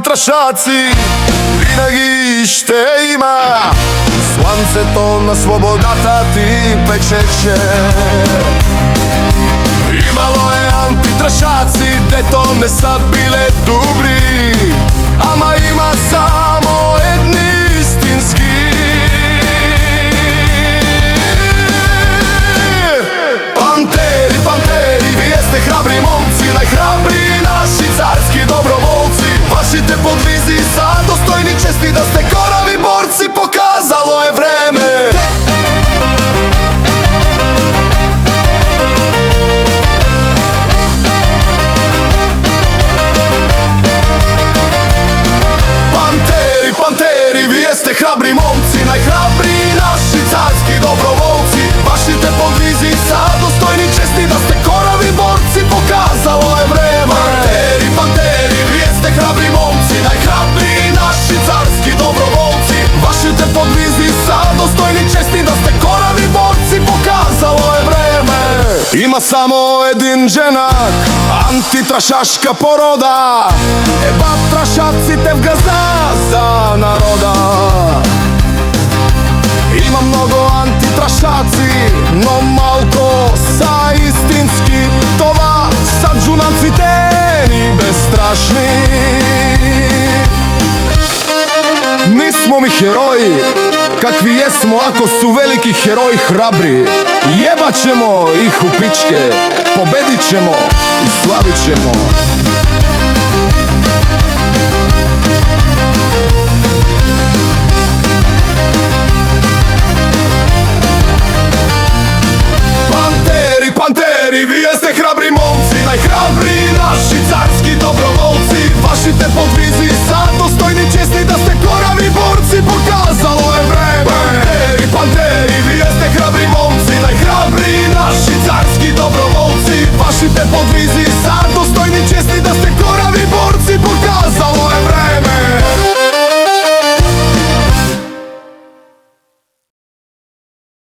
антитрашаци винаги ще има. Слънцето на свободата ти печеше. Имало е антитрашаци, дето не са биле добри, ама има само едни истински. Пантери, пантери, вие сте храбри момци, най-храбри наши царски доброволци. Вашите подвизи са достойни чести, да сте корави борци, показало е време. Пантери, пантери, вие сте храбри момци, най-храбри наши царски доброволци. Вашите подвизи са достойни чести, да сте корави борци, показало е време. Пантери, пантери, вие сте храбри момци, най-храбри наши царски доброволци. Вашите подвизи са достойни чести, да сте корави борци, показало е време. Има само един женак, антитрашашка порода. Еба трашаците в газа за народа. Има много антитрашаци, но малко са истински. Това са джунаците ни безстрашни. Ми смо ми херои, какви jesmo ako su veliki heroji hrabri. Jebat ćemo ih u pičke, pobedit ćemo i slavit ćemo. Panteri, panteri, vije ste hrabri momci, najhrabri naši carski dobrovolci. Vašite podvizi